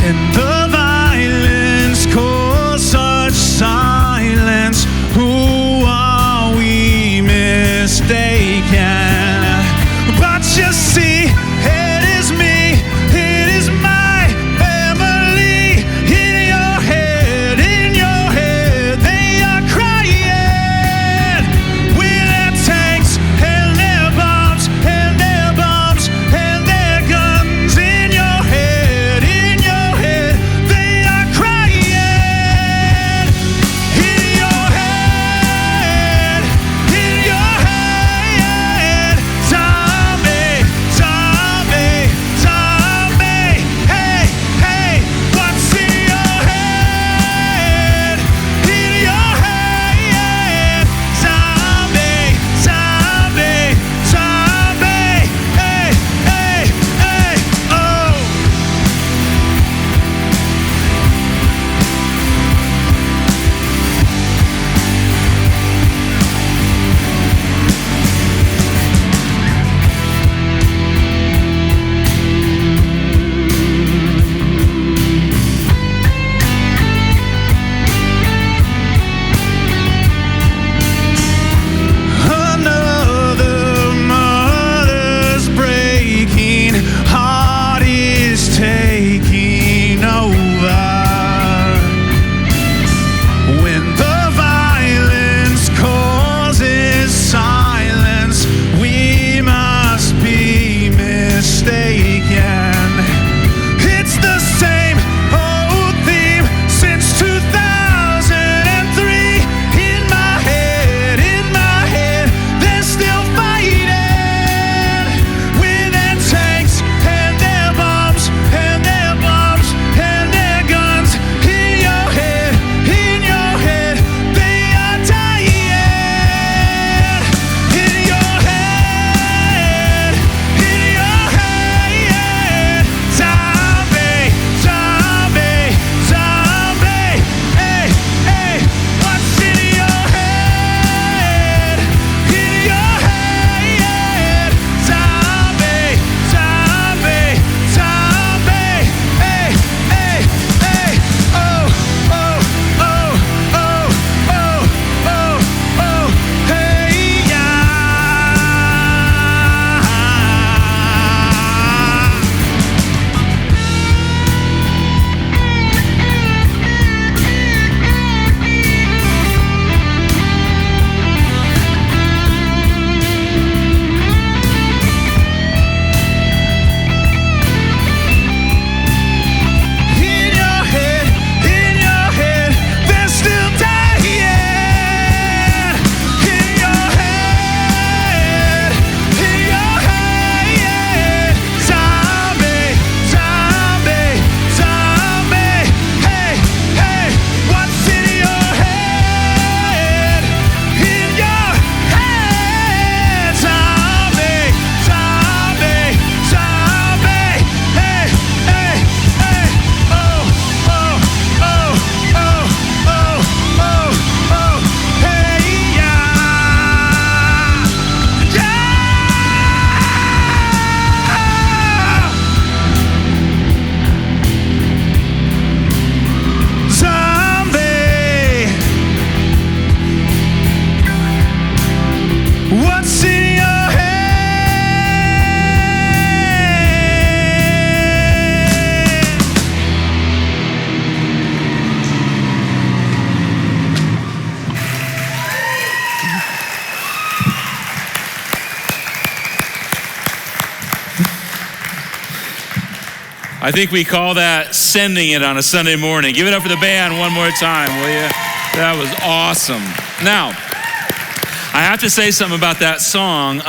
And the violence caused such silence. Who are we mistaken? But you see, it is me, it is my family. In your head, they are crying. With their tanks and their bombs and their bombs and their guns. In your head, they are crying. In your head, zombie, zombie, zombie. Hey, hey, what's in your head? In your head, zombie, zombie, zombie. Hey, hey, hey, oh. Another mother's breaking heart is taking over. When the violence causes silence, we must be mistaken. It's the same old theme since 2003. In my head, they're still fighting with their tanks and their bombs and their bombs and their guns. In your head, they are dying. In your head, zombie, zombie, zombie. Hey, hey, what's in your head? In your head, zombie, zombie, zombie. Hey, hey, hey, oh, oh, oh, oh, oh, oh, oh, hey, yeah. In your head, they're still dying. In your head, zombie, zombie, zombie. Hey, hey, what's in your head? In your head, zombie, zombie, zombie. Hey, hey, hey, oh, oh, oh, oh, oh, oh, oh, hey, yeah, yeah. Zombie, what's in your head? I think we call that sending it on a Sunday morning. Give it up for the band one more time, will you? That was awesome. Now, I have to say something about that song.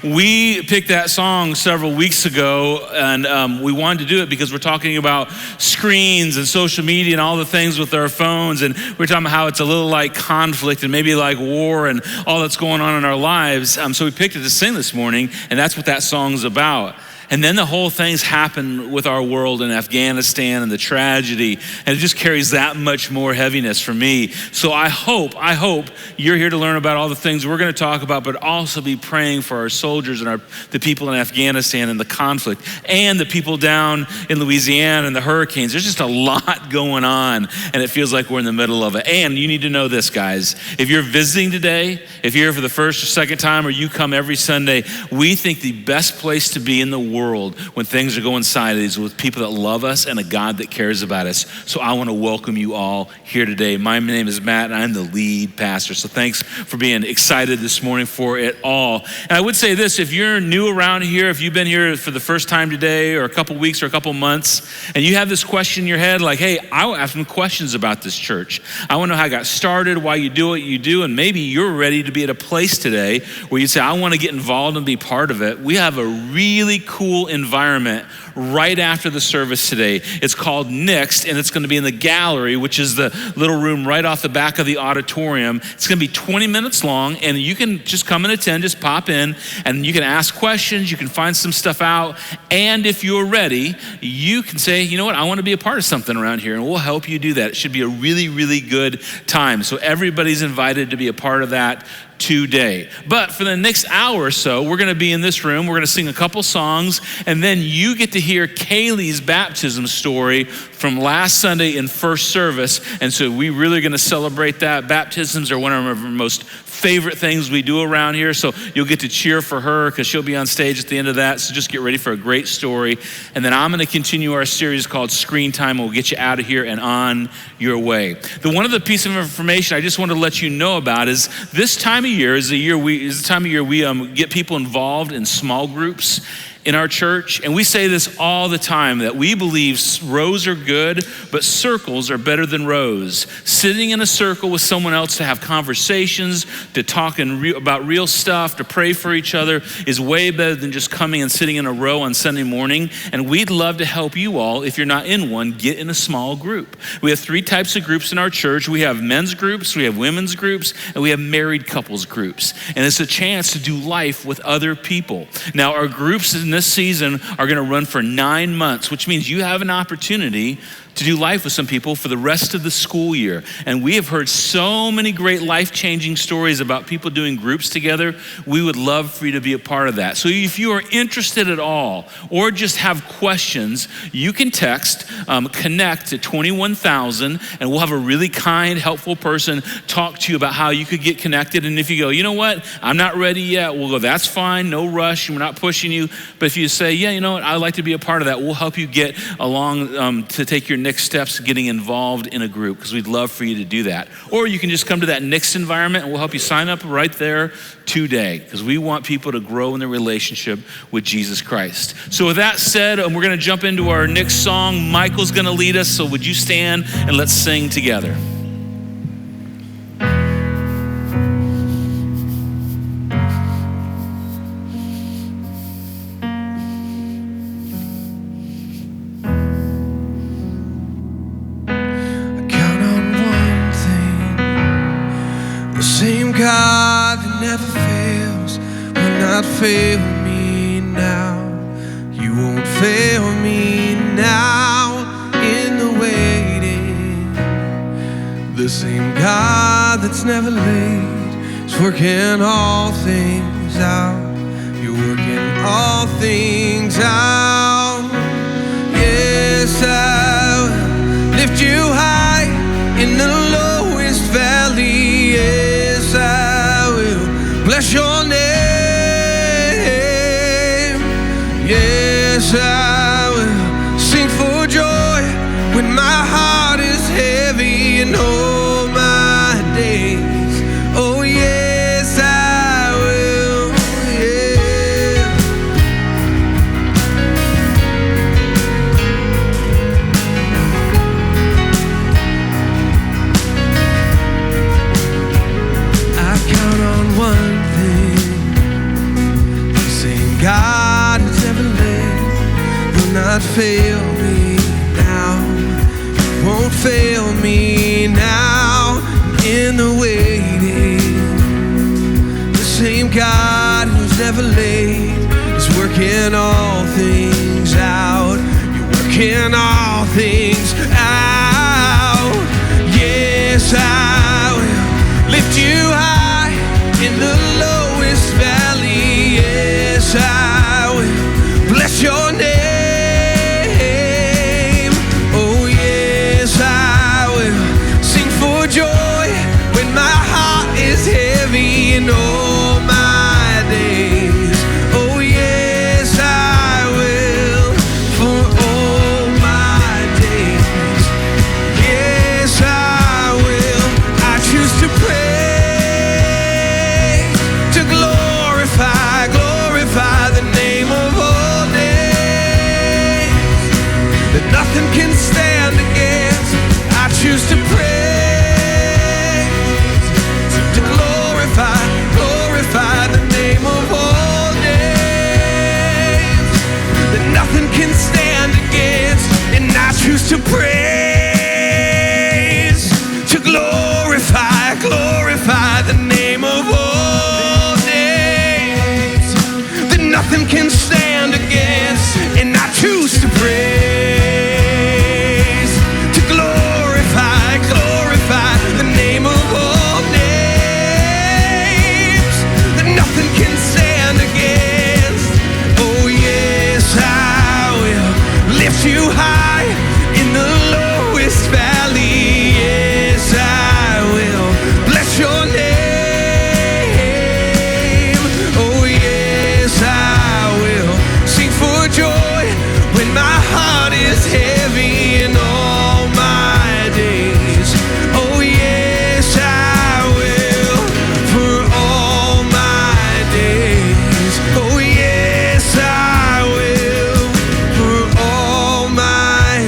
We picked that song several weeks ago, and we wanted to do it because we're talking about screens and social media and all the things with our phones, and we're talking about how it's a little like conflict and maybe like war and all that's going on in our lives. So we picked it to sing this morning, and that's what that song's about. And then the whole thing's happened with our world in Afghanistan and the tragedy, and it just carries that much more heaviness for me. So I hope you're here to learn about all the things we're going to talk about, but also be praying for our soldiers and the people in Afghanistan and the conflict, and the people down in Louisiana and the hurricanes. There's just a lot going on, and it feels like we're in the middle of it. And you need to know this, guys. If you're visiting today, if you're here for the first or second time, or you come every Sunday, we think the best place to be in the world when things are going sideways with people that love us and a God that cares about us. So I want to welcome you all here today. My name is Matt, and I'm the lead pastor. So thanks for being excited this morning for it all. And I would say this, if you're new around here, if you've been here for the first time today or a couple weeks or a couple months, and you have this question in your head like, hey, I have some questions about this church. I want to know how it got started, why you do what you do, and maybe you're ready to be at a place today where you say, I want to get involved and be part of it. We have a really cool environment right after the service today. It's called Next, and it's going to be in the gallery, which is the little room right off the back of the auditorium. It's going to be 20 minutes long, and you can just come and attend, just pop in, and you can ask questions, you can find some stuff out, and if you're ready, you can say, you know what, I want to be a part of something around here, and we'll help you do that. It should be a really, really good time. So everybody's invited to be a part of that today. But for the next hour or so, we're going to be in this room. We're going to sing a couple songs, and then you get to hear Kaylee's baptism story from last Sunday in first service. And so we really going to celebrate that. Baptisms are one of our most favorite things we do around here. So you'll get to cheer for her because she'll be on stage at the end of that. So just get ready for a great story. And then I'm going to continue our series called Screen Time. We'll get you out of here and on your way. One of the piece of information I just want to let you know about is this time of year is the time of year we get people involved in small groups in our church. And we say this all the time, that we believe rows are good, but circles are better than rows. Sitting in a circle with someone else to have conversations, to talk about real stuff, to pray for each other is way better than just coming and sitting in a row on Sunday morning. And we'd love to help you all, if you're not in one, get in a small group. We have 3 types of groups in our church. We have men's groups, we have women's groups, and we have married couples groups. And it's a chance to do life with other people. Now, our groups in this season are going to run for 9 months, which means you have an opportunity to do life with some people for the rest of the school year. And we have heard so many great life-changing stories about people doing groups together. We would love for you to be a part of that. So if you are interested at all or just have questions, you can text connect to 21,000, and we'll have a really kind, helpful person talk to you about how you could get connected. And if you go, you know what, I'm not ready yet, we'll go, that's fine, no rush, we're not pushing you. But if you say, yeah, you know what, I'd like to be a part of that, we'll help you get along to take your next steps getting involved in a group, because we'd love for you to do that. Or you can just come to that next environment and we'll help you sign up right there today, because we want people to grow in their relationship with Jesus Christ. So with that said, we're going to jump into our next song. Michael's going to lead us, so would you stand and let's sing together. God that never fails will not fail me now. You won't fail me now in the waiting. The same God that's never late is working all things out. You're working all things out. Yes, I will lift you high in the lowest valley. Yes, I will bless your name. Yes, I will sing for joy when my heart is heavy and all my days. Oh, yes, I will. Yeah. I count on one thing. The same God has never led will not fail me now. He won't fail me now in the waiting. The same God who's never late is working all things out. You're working all things out. Yes, I will lift you high in the lowest valley. Yes, I will bless your name. Oh, yes, I will sing for joy when my heart is heavy in all my days. Oh, yes, I will for all my days. Yes, I will. I choose to pray, to glorify the name of all names that nothing can stand against. I choose to pray, to glorify the name of all names that nothing can stand against. And I choose to praise, to glorify the name of all names that nothing can stand against. And I choose to praise, to glorify the name of all names that nothing can stand against. Oh, yes, I will lift you high in the lowest valley. Yes, I will bless your name. Oh, yes, I will sing for joy when my heart is heavy in all my days. Oh, yes, I will for all my days. Oh, yes, I will for all my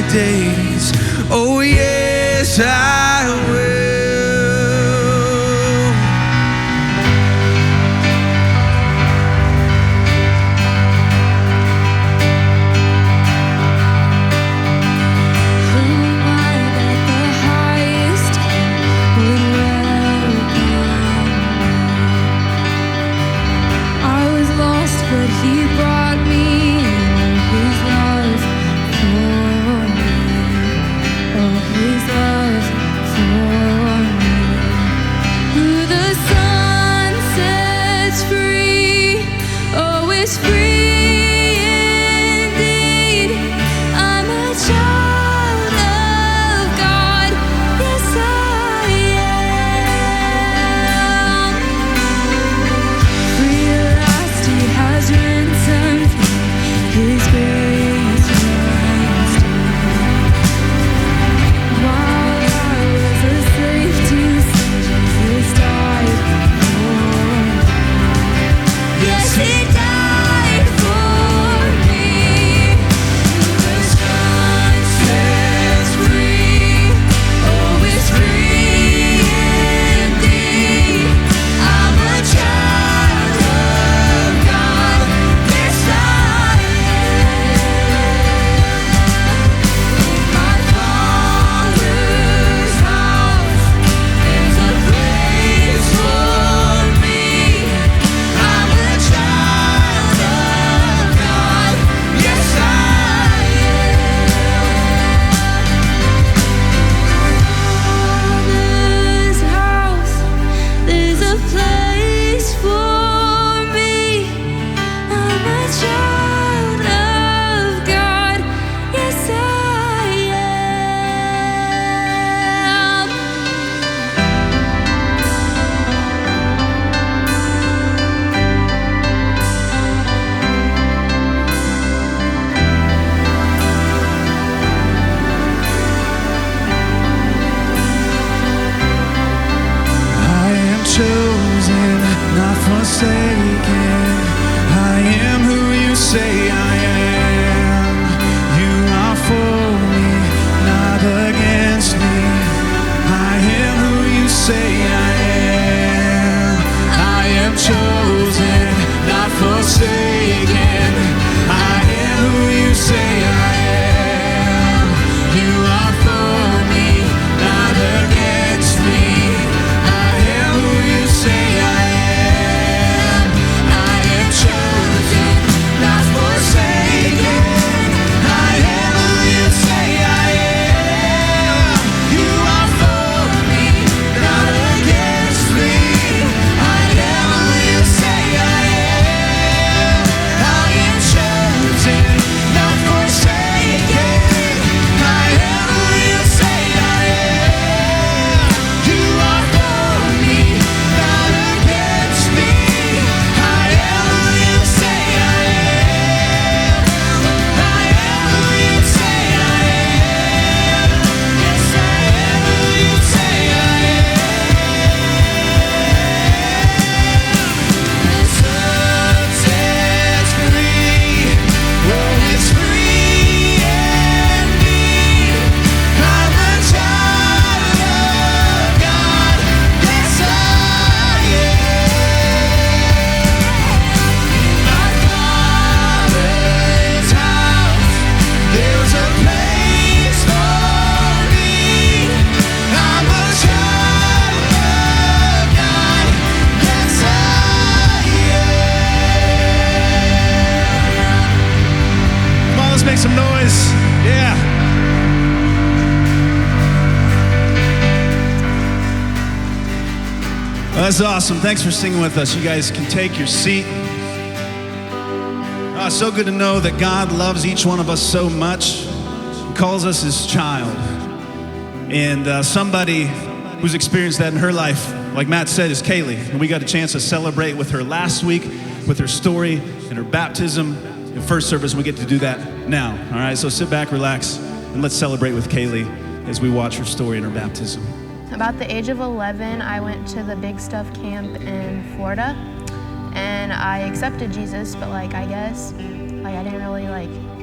make some noise. Yeah. Well, that's awesome. Thanks for singing with us. You guys can take your seat. Oh, it's so good to know that God loves each one of us so much. He calls us his child. And somebody who's experienced that in her life, like Matt said, is Kaylee. And we got a chance to celebrate with her last week with her story and her baptism in first service. We get to do that now. All right, so sit back, relax, and let's celebrate with Kaylee as we watch her story and her baptism. About the age of 11, I went to the Big Stuff camp in Florida, and I accepted Jesus, but I guess I didn't really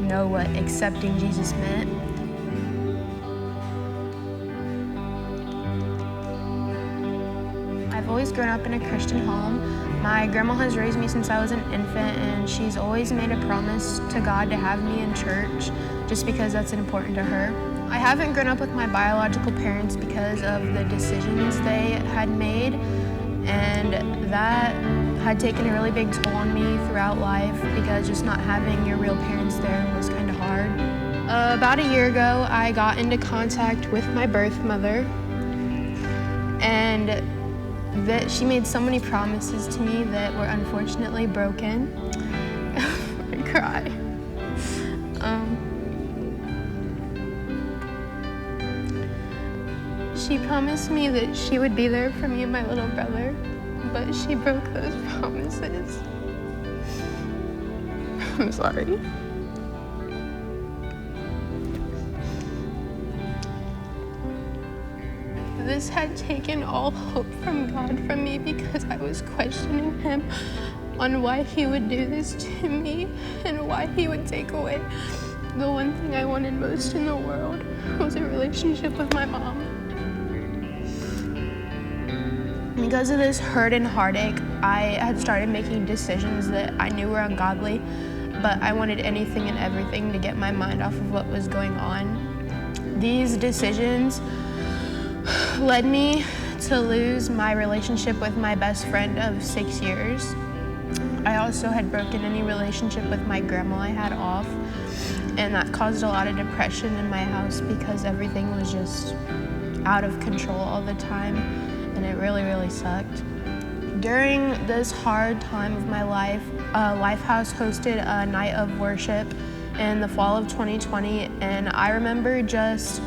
know what accepting Jesus meant. I've always grown up in a Christian home. My grandma has raised me since I was an infant, and she's always made a promise to God to have me in church just because that's important to her. I haven't grown up with my biological parents because of the decisions they had made, and that had taken a really big toll on me throughout life because just not having your real parents there was kind of hard. About a year ago, I got into contact with my birth mother, and that she made so many promises to me that were unfortunately broken. I cry. She promised me that she would be there for me and my little brother, but she broke those promises. I'm sorry. This had taken all hope from God from me because I was questioning him on why he would do this to me and why he would take away the one thing I wanted most in the world was a relationship with my mom. Because of this hurt and heartache, I had started making decisions that I knew were ungodly, but I wanted anything and everything to get my mind off of what was going on. These decisions led me to lose my relationship with my best friend of 6 years. I also had broken any relationship with my grandma I had off, and that caused a lot of depression in my house because everything was just out of control all the time, and it really, really sucked. During this hard time of my life, Lifehouse hosted a night of worship in the fall of 2020, and I remember just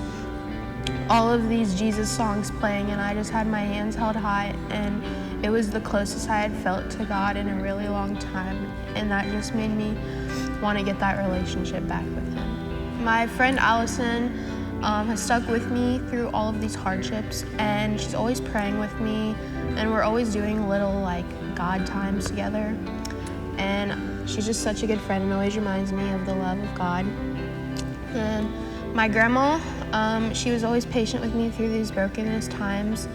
all of these Jesus songs playing, and I just had my hands held high, and it was the closest I had felt to God in a really long time, and that just made me want to get that relationship back with him. My friend Allison has stuck with me through all of these hardships, and she's always praying with me, and we're always doing little God times together, and she's just such a good friend and always reminds me of the love of God. And my grandma, she was always patient with me through these brokenness times,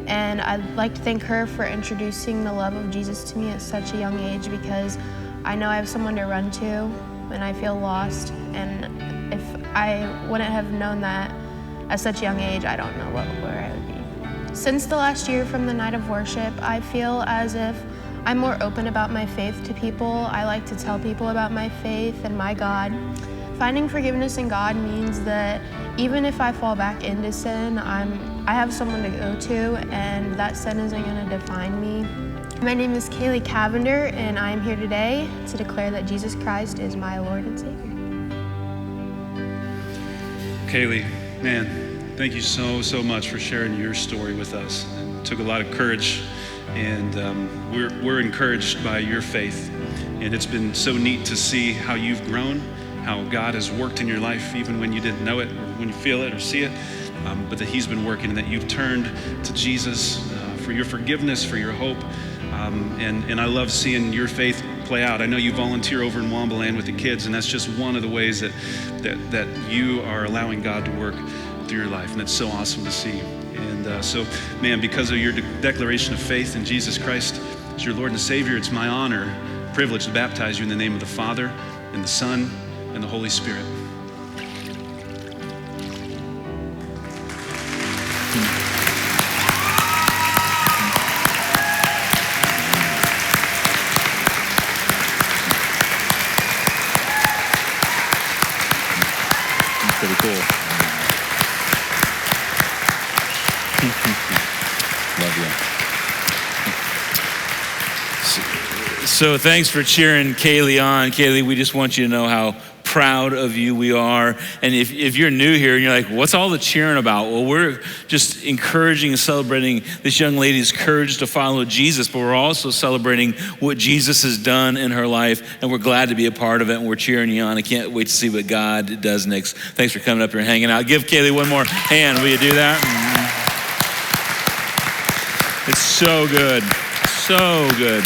and I'd like to thank her for introducing the love of Jesus to me at such a young age, because I know I have someone to run to when I feel lost, and if I wouldn't have known that at such a young age, I don't know where I would be. Since the last year from the night of worship, I feel as if I'm more open about my faith to people. I like to tell people about my faith and my God. Finding forgiveness in God means that even if I fall back into sin, I have someone to go to, and that sin isn't going to define me. My name is Kaylee Cavender, and I am here today to declare that Jesus Christ is my Lord and Savior. Kaylee, man, thank you so much for sharing your story with us. It took a lot of courage, and we're encouraged by your faith. And it's been so neat to see how you've grown, how God has worked in your life, even when you didn't know it, or when you feel it or see it, but that he's been working, and that you've turned to Jesus for your forgiveness, for your hope. And I love seeing your faith play out. I know you volunteer over in Wombaland with the kids, and that's just one of the ways that you are allowing God to work through your life, and it's so awesome to see. And so, man, because of your declaration of faith in Jesus Christ as your Lord and Savior, it's my honor, privilege to baptize you in the name of the Father, and the Son, and the Holy Spirit. Pretty cool. Love you. So thanks for cheering Kaylee on. Kaylee, we just want you to know how proud of you we are. And if you're new here and you're like, what's all the cheering about? Well, we're just encouraging and celebrating this young lady's courage to follow Jesus, but we're also celebrating what Jesus has done in her life, and we're glad to be a part of it, and we're cheering you on. I can't wait to see what God does next. Thanks for coming up here and hanging out. Give Kaylee one more hand. Will you do that? It's so good. So good.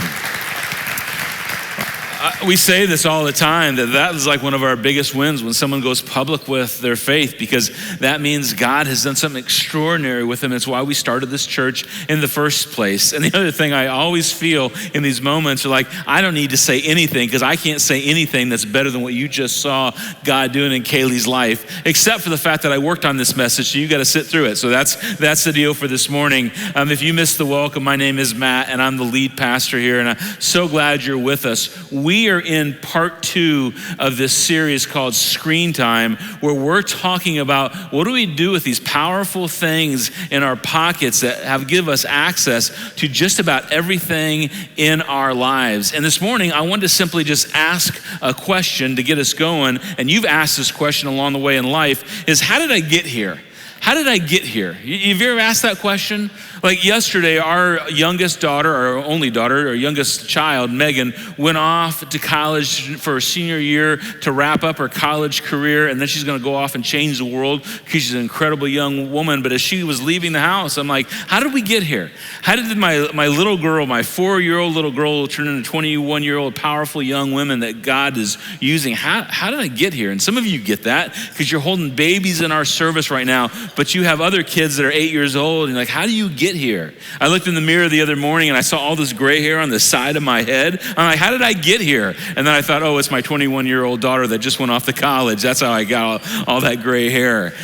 We say this all the time, that is like one of our biggest wins when someone goes public with their faith, because that means God has done something extraordinary with them. It's why we started this church in the first place. And the other thing I always feel in these moments are like, I don't need to say anything, because I can't say anything that's better than what you just saw God doing in Kaylee's life, except for the fact that I worked on this message, so you got to sit through it. So that's the deal for this morning. If you missed the welcome, my name is Matt, and I'm the lead pastor here, and I'm so glad you're with us. We are in part 2 of this series called Screen Time, where we're talking about what do we do with these powerful things in our pockets that give us access to just about everything in our lives. And this morning, I wanted to simply just ask a question to get us going, and you've asked this question along the way in life, is how did I get here? How did I get here? Have you ever asked that question? Like yesterday, our youngest daughter, our only daughter, our youngest child, Megan, went off to college for her senior year to wrap up her college career, and then she's gonna go off and change the world because she's an incredible young woman. But as she was leaving the house, I'm like, how did we get here? How did my little girl, my 4-year-old little girl turn into 21-year-old powerful young women that God is using? How did I get here? And some of you get that because you're holding babies in our service right now, but you have other kids that are 8 years old, and you're like, how do you get here? I looked in the mirror the other morning and I saw all this gray hair on the side of my head. I'm like, how did I get here? And then I thought, oh, it's my 21-year-old daughter that just went off to college. That's how I got all that gray hair.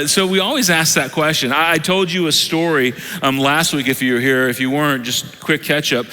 So we always ask that question. I told you a story last week if you were here. If you weren't, just quick catch up.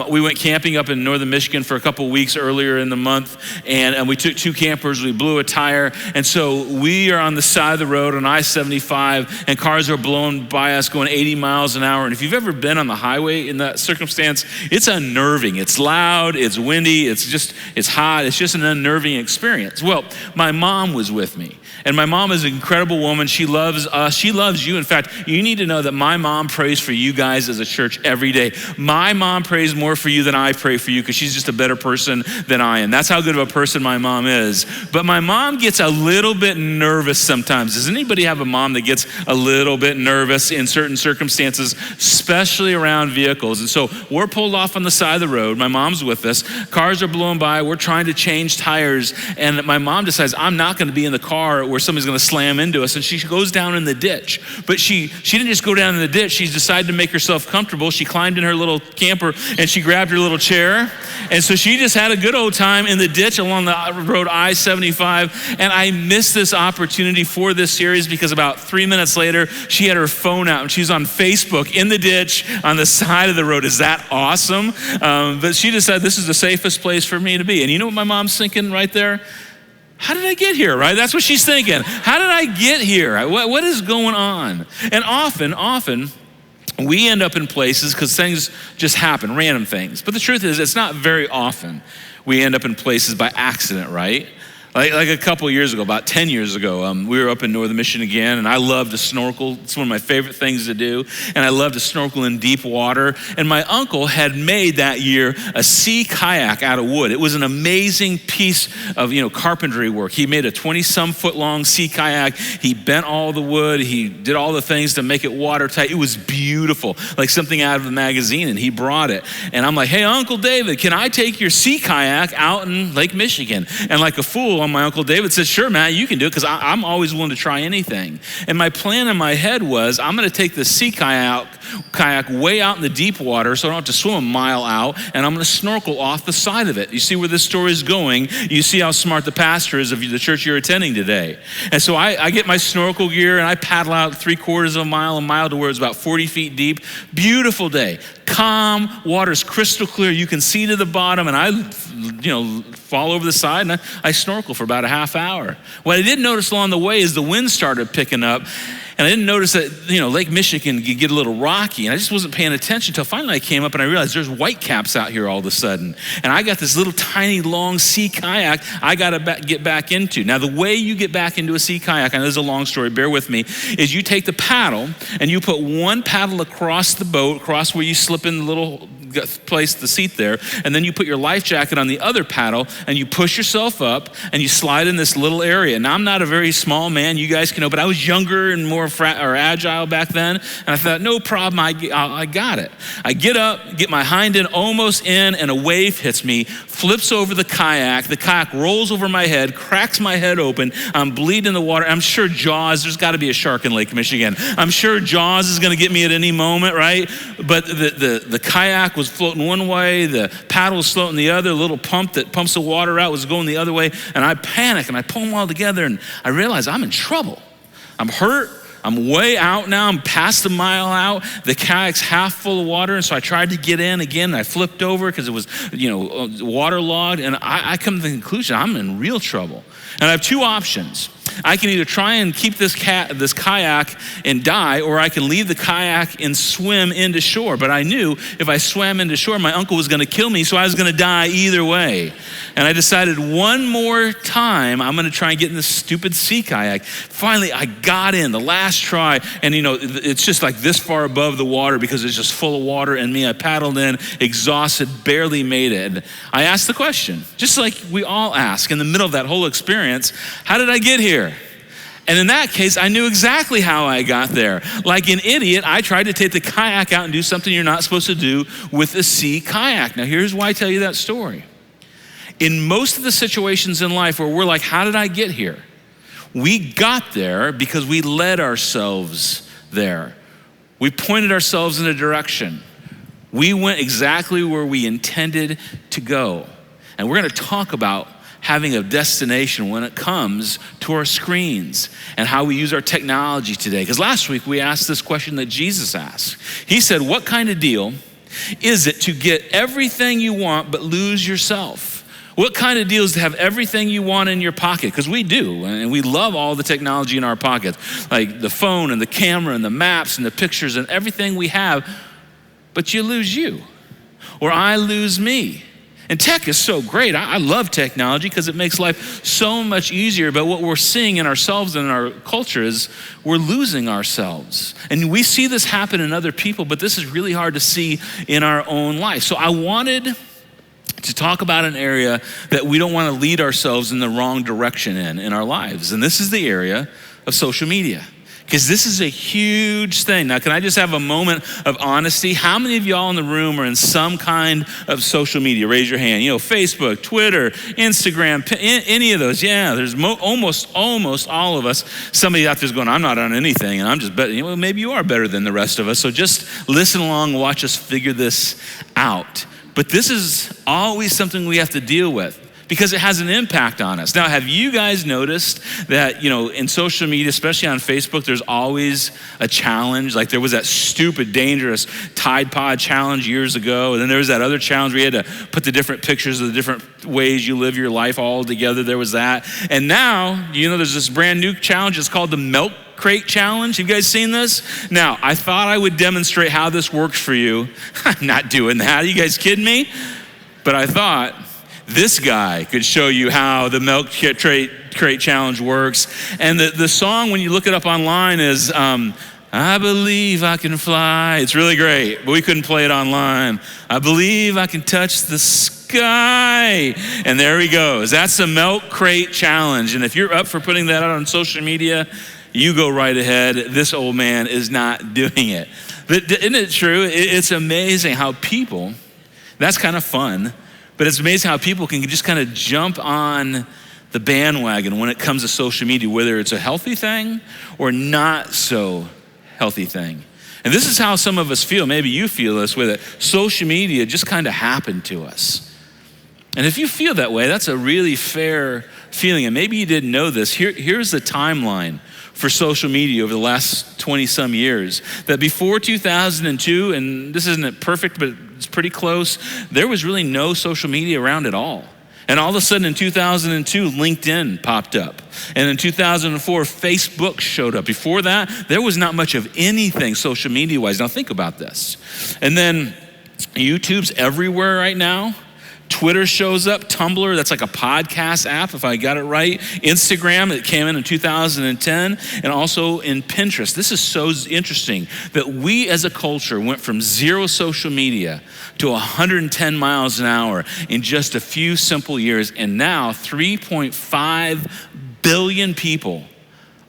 We went camping up in northern Michigan for a couple weeks earlier in the month, and we took 2 campers. We blew a tire, and so we are on the side of the road on I-75, and cars are blowing by us going 80 miles an hour. And if you've ever been on the highway in that circumstance, it's unnerving. It's loud, it's windy, it's hot. It's just an unnerving experience. Well, my mom was with me. And my mom is an incredible woman. She loves us. She loves you. In fact, you need to know that my mom prays for you guys as a church every day. My mom prays more for you than I pray for you because she's just a better person than I am. That's how good of a person my mom is. But my mom gets a little bit nervous sometimes. Does anybody have a mom that gets a little bit nervous in certain circumstances, especially around vehicles? And so we're pulled off on the side of the road. My mom's with us. Cars are blowing by. We're trying to change tires. And my mom decides, I'm not going to be in the car where somebody's going to slam into us, and she goes down in the ditch. But she didn't just go down in the ditch. She decided to make herself comfortable. She climbed in her little camper and she grabbed her little chair, and so she just had a good old time in the ditch along the road I-75. And I missed this opportunity for this series because about 3 minutes later she had her phone out and she's on Facebook in the ditch on the side of the road. Is that awesome? But she decided this is the safest place for me to be. And you know what my mom's thinking right there? How did I get here, right? That's what she's thinking. How did I get here? What is going on? And often, we end up in places because things just happen, random things. But the truth is, it's not very often we end up in places by accident, right? Like a couple of years ago, about 10 years ago, we were up in northern Michigan again, and I love to snorkel. It's one of my favorite things to do, and I love to snorkel in deep water. And my uncle had made that year a sea kayak out of wood. It was an amazing piece of carpentry work. He made a 20-some foot long sea kayak. He bent all the wood. He did all the things to make it watertight. It was beautiful, like something out of a magazine, and he brought it. And I'm like, hey, Uncle David, can I take your sea kayak out in Lake Michigan? And like a fool, my Uncle David said, sure, Matt, you can do it, because I'm always willing to try anything. And my plan in my head was, I'm going to take the sea kayak way out in the deep water so I don't have to swim a mile out, and I'm going to snorkel off the side of it. You see where this story is going. You see how smart the pastor is of the church you're attending today. And so I get my snorkel gear, and I paddle out 3/4 of a mile to where it's about 40 feet deep. Beautiful day. calm, water's crystal clear, you can see to the bottom, and I fall over the side and I snorkel for about a half hour. What I didn't notice along the way is the wind started picking up, and I didn't notice that, Lake Michigan could get a little rocky, and I just wasn't paying attention until finally I came up and I realized there's whitecaps out here all of a sudden. And I got this little tiny long sea kayak I got to get back into. Now, the way you get back into a sea kayak, I know this is a long story, bear with me, is you take the paddle and you put one paddle across the boat, across where you slip in the little place, the seat there, and then you put your life jacket on the other paddle and you push yourself up and you slide in this little area. Now, I'm not a very small man, you guys can know, but I was younger and more agile back then, and I thought, no problem, I got it. I get up, get my hind end almost in, and a wave hits me, flips over the kayak rolls over my head, cracks my head open, I'm bleeding in the water. I'm sure Jaws, there's got to be a shark in Lake Michigan. I'm sure Jaws is going to get me at any moment, right? But the kayak was floating one way, the paddle was floating the other, the little pump that pumps the water out was going the other way, and I panic and I pull them all together and I realize I'm in trouble. I'm hurt. I'm way out now. I'm past the mile out. The kayak's half full of water, and so I tried to get in again. And I flipped over because it was, waterlogged, and I come to the conclusion I'm in real trouble. And I have two options. I can either try and keep this kayak and die, or I can leave the kayak and swim into shore. But I knew if I swam into shore, my uncle was going to kill me, so I was going to die either way. And I decided one more time, I'm going to try and get in this stupid sea kayak. Finally, I got in the last try, and it's just like this far above the water because it's just full of water and me. I paddled in, exhausted, barely made it. And I asked the question, just like we all ask in the middle of that whole experience, how did I get here? And in that case, I knew exactly how I got there. Like an idiot, I tried to take the kayak out and do something you're not supposed to do with a sea kayak. Now, here's why I tell you that story. In most of the situations in life where we're like, how did I get here? We got there because we led ourselves there. We pointed ourselves in a direction. We went exactly where we intended to go. And we're going to talk about having a destination when it comes to our screens and how we use our technology today. Because last week we asked this question that Jesus asked. He said, what kind of deal is it to get everything you want but lose yourself? What kind of deal is to have everything you want in your pocket? Because we do, and we love all the technology in our pockets, like the phone and the camera and the maps and the pictures and everything we have, but you lose you, or I lose me. And tech is so great. I love technology because it makes life so much easier. But what we're seeing in ourselves and in our culture is we're losing ourselves. And we see this happen in other people, but this is really hard to see in our own life. So I wanted to talk about an area that we don't want to lead ourselves in the wrong direction in our lives. And this is the area of social media. Because this is a huge thing. Now, can I just have a moment of honesty? How many of y'all in the room are in some kind of social media? Raise your hand. Facebook, Twitter, Instagram, any of those. Yeah, there's almost all of us. Somebody out there's going, I'm not on anything, and I'm just better. Well, maybe you are better than the rest of us. So just listen along, watch us figure this out. But this is always something we have to deal with, because it has an impact on us. Now, have you guys noticed that, in social media, especially on Facebook, there's always a challenge? Like there was that stupid, dangerous Tide Pod challenge years ago. And then there was that other challenge where you had to put the different pictures of the different ways you live your life all together. There was that. And now, there's this brand new challenge. It's called the Milk Crate Challenge. Have you guys seen this? Now, I thought I would demonstrate how this works for you. I'm not doing that. Are you guys kidding me? But I thought, this guy could show you how the Milk Crate Challenge works. And the song, when you look it up online, is I believe I can fly. It's really great, but we couldn't play it online. I believe I can touch the sky. And there he goes. That's the Milk Crate Challenge. And if you're up for putting that out on social media, you go right ahead. This old man is not doing it. But isn't it true? It's amazing how people, that's kind of fun, but it's amazing how people can just kind of jump on the bandwagon when it comes to social media, whether it's a healthy thing or not so healthy thing. And this is how some of us feel. Maybe you feel this with it. Social media just kind of happened to us. And if you feel that way, that's a really fair feeling, and maybe you didn't know this, here's the timeline for social media over the last 20 some years. That before 2002, and this isn't perfect, but it's pretty close, there was really no social media around at all. And all of a sudden in 2002, LinkedIn popped up. And in 2004, Facebook showed up. Before that, there was not much of anything social media-wise. Now think about this. And then YouTube's everywhere right now. Twitter shows up, Tumblr, that's like a podcast app, if I got it right. Instagram, it came in 2010, and also in Pinterest. This is so interesting that we as a culture went from 0 social media to 110 miles an hour in just a few simple years, and now 3.5 billion people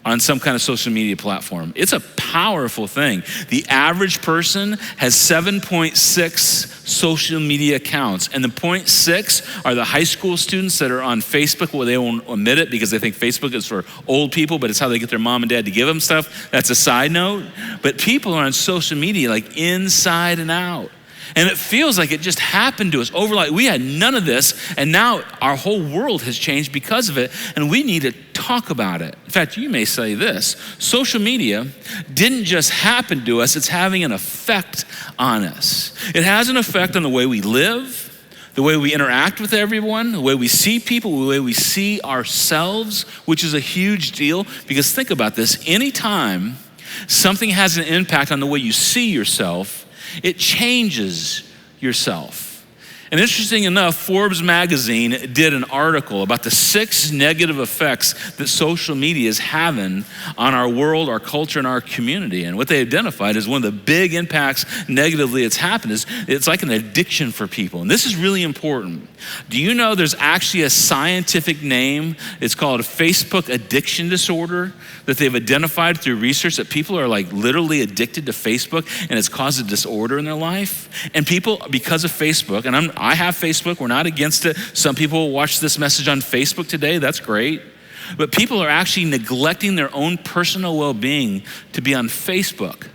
on some kind of social media platform. It's a powerful thing. The average person has 7.6 social media accounts, and the 0.6 are the high school students that are on Facebook. Well, they won't admit it because they think Facebook is for old people, but it's how they get their mom and dad to give them stuff. That's a side note. But people are on social media like inside and out. And it feels like it just happened to us overnight. We had none of this, and now our whole world has changed because of it, and we need to talk about it. In fact, you may say this: social media didn't just happen to us, it's having an effect on us. It has an effect on the way we live, the way we interact with everyone, the way we see people, the way we see ourselves, which is a huge deal, because think about this: anytime something has an impact on the way you see yourself, it changes yourself. And interesting enough, Forbes magazine did an article about the 6 negative effects that social media is having on our world, our culture, and our community. And what they identified is one of the big impacts negatively it's happened is it's like an addiction for people. And this is really important. Do you know there's actually a scientific name? It's called a Facebook addiction disorder that they've identified through research, that people are like literally addicted to Facebook, and it's caused a disorder in their life. And people, because of Facebook, and I have Facebook, we're not against it. Some people watch this message on Facebook today, that's great. But people are actually neglecting their own personal well-being to be on Facebook.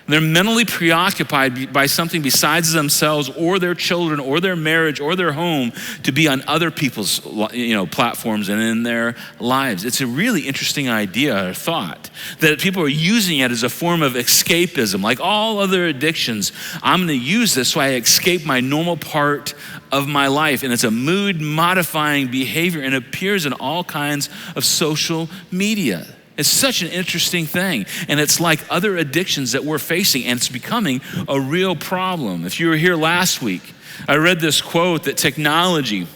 They're mentally preoccupied by something besides themselves or their children or their marriage or their home to be on other people's platforms and in their lives. It's a really interesting idea or thought that people are using it as a form of escapism. Like all other addictions, I'm going to use this so I escape my normal part of my life. And it's a mood modifying behavior, and it appears in all kinds of social media. It's such an interesting thing, and it's like other addictions that we're facing, and it's becoming a real problem. If you were here last week, I read this quote that technology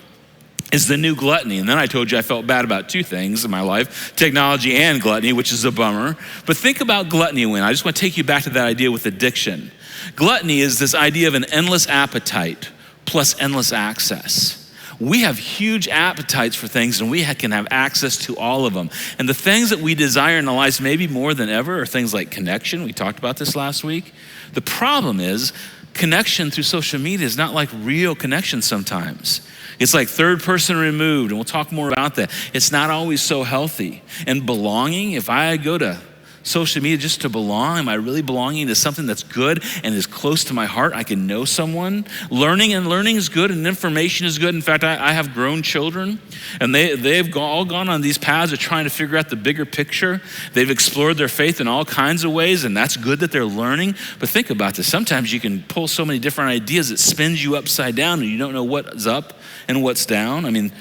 is the new gluttony, and then I told you I felt bad about 2 things in my life, technology and gluttony, which is a bummer. But think about gluttony, Wayne. I just want to take you back to that idea with addiction. Gluttony is this idea of an endless appetite plus endless access. We have huge appetites for things, and we can have access to all of them. And the things that we desire in our lives, maybe more than ever, are things like connection. We talked about this last week. The problem is connection through social media is not like real connection sometimes. It's like third person removed, and we'll talk more about that. It's not always so healthy. And belonging, if I go to social media just to belong, am I really belonging to something that's good and is close to my heart? I can know someone. Learning is good, and information is good. In fact, I have grown children, and they've all gone on these paths of trying to figure out the bigger picture. They've explored their faith in all kinds of ways, and that's good that they're learning. But think about this. Sometimes you can pull so many different ideas that spins you upside down, and you don't know what's up and what's down. I mean,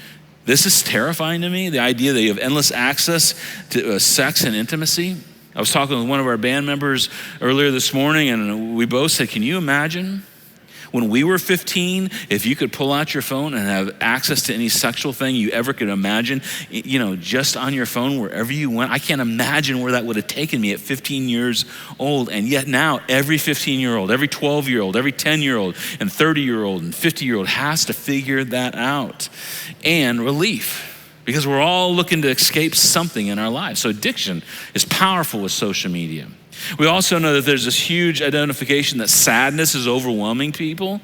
this is terrifying to me, the idea that you have endless access to sex and intimacy. I was talking with one of our band members earlier this morning, and we both said, can you imagine when we were 15, if you could pull out your phone and have access to any sexual thing you ever could imagine, just on your phone wherever you went? I can't imagine where that would have taken me at 15 years old. And yet now every 15-year-old, every 12-year-old, every 10-year-old, and 30-year-old, and 50-year-old has to figure that out. And relief. Because we're all looking to escape something in our lives. So addiction is powerful with social media. We also know that there's this huge identification that sadness is overwhelming people.